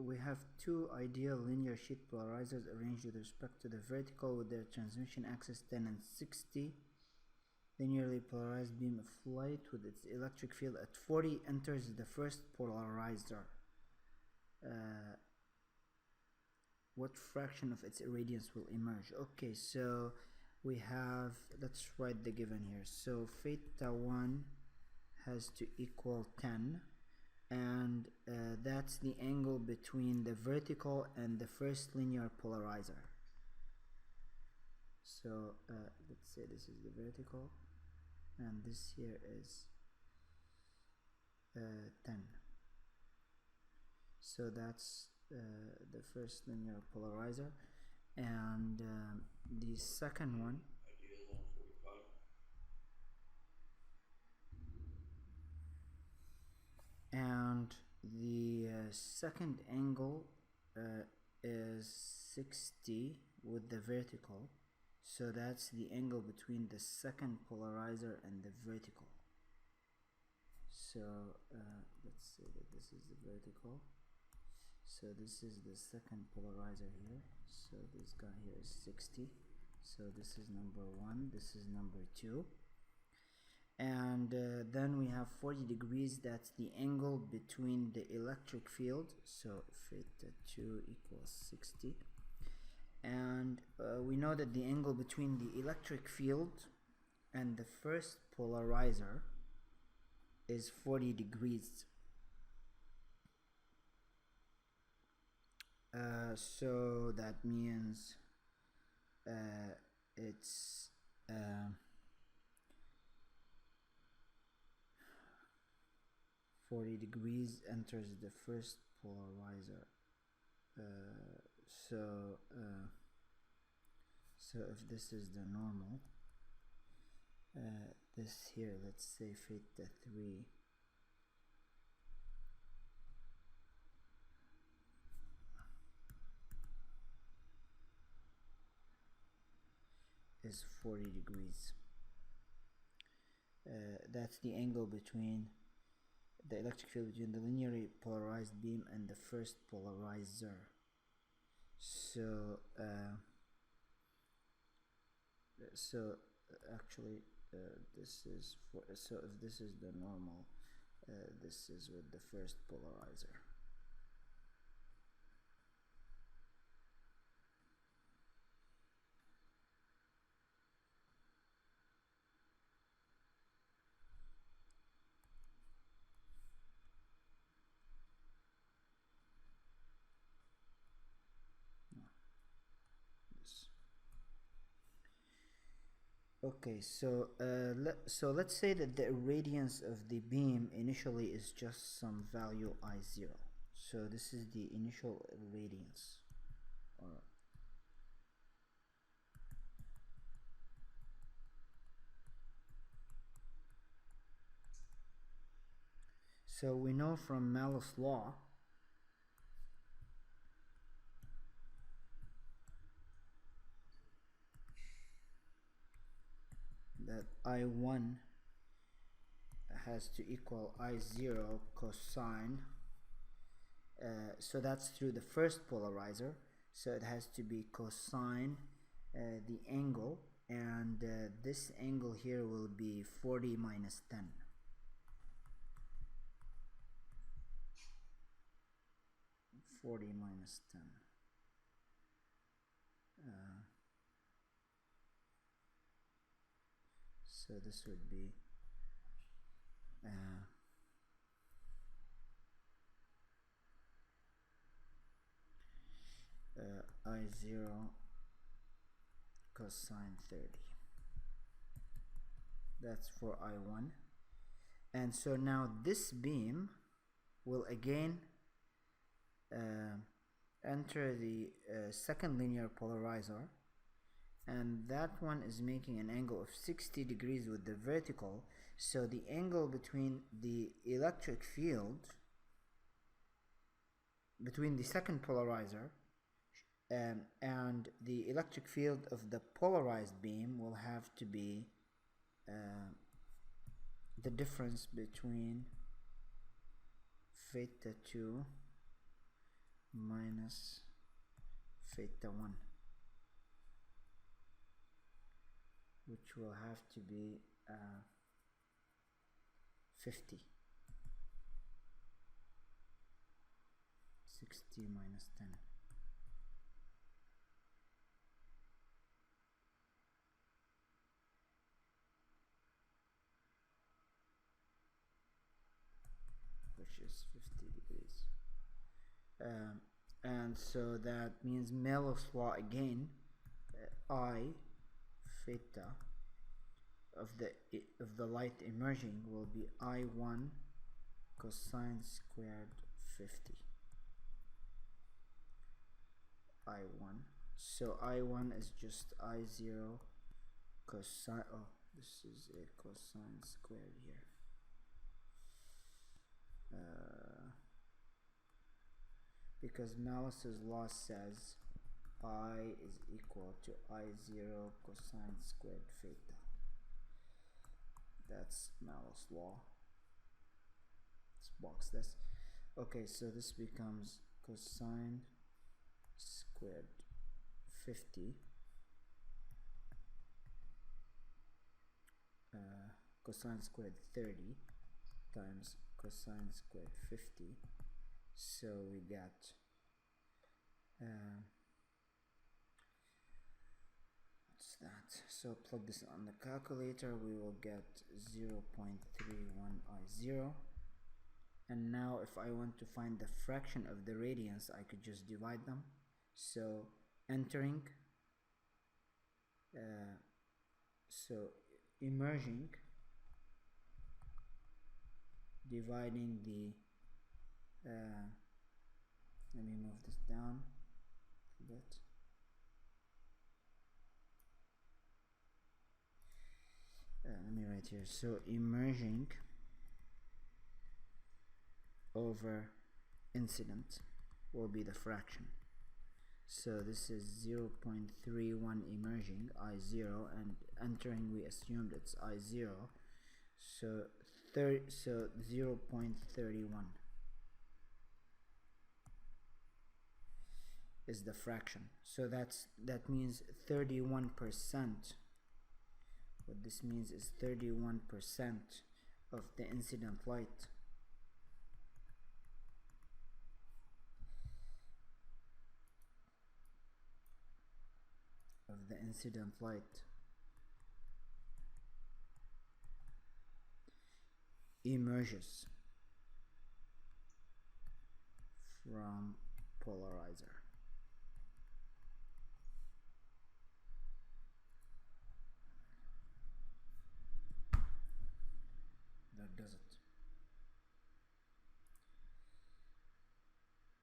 we have two ideal linear sheet polarizers arranged with respect to the vertical with their transmission axis 10 and 60. Linearly polarized beam of light with its electric field at 40 enters the first polarizer. What fraction of its irradiance will emerge? Okay, so we have, let's write the given here. So theta 1 has to equal 10, and that's the angle between the vertical and the first linear polarizer. So let's say this is the vertical and this here is 10. So that's the first linear polarizer, and the second one and the second angle is 60 with the vertical, so that's the angle between the second polarizer and the vertical. So let's say that this is the vertical, so this is the second polarizer here, so this guy here is 60, so this is number 1, this is number 2, and then we have 40 degrees, that's the angle between the electric field, so theta 2 equals 60, and we know that the angle between the electric field and the first polarizer is 40 degrees. So that means it's 40 degrees enters the first polarizer. So if this is the normal, this here, let's say theta 3 is 40 degrees. That's the angle between the electric field between the linearly polarized beam and the first polarizer. So actually this is for, so if this is the normal, this is with the first polarizer. Okay, so let's say that the irradiance of the beam initially is just some value I0. So this is the initial irradiance. So we know from Mallow's law that I1 has to equal I0 cosine, so that's through the first polarizer, so it has to be cosine the angle, and this angle here will be 40 minus 10. So this would be I0 cosine 30. That's for I1. And so now this beam will again enter the second linear polarizer, and that one is making an angle of 60 degrees with the vertical, so the angle between the electric field between the second polarizer and the electric field of the polarized beam will have to be the difference between theta 2 minus theta 1, which will have to be 50. 60 minus 10. Which is 50 degrees. And so that means Mallows law again, I theta of the light emerging will be I1 cosine squared 50. I1. So I1 is just I0 cosine. Oh, this is a cosine squared here. Because Malous's law says I is equal to I0 cosine squared theta. That's Mallows law. Let's box this. Okay, so this becomes cosine squared 50 cosine squared 30 times cosine squared 50. So we got what's that? So plug this on the calculator, we will get 0.31 I0. And now if I want to find the fraction of the radiance, I could just divide them. So entering, so emerging, dividing the let me move this down a bit. Let me write here. So emerging over incident will be the fraction. So this is 0.31 emerging I0, and entering we assumed it's I0. So 0.31 is the fraction. So that means 31%. What this means is 31% of the incident light emerges from polarizer.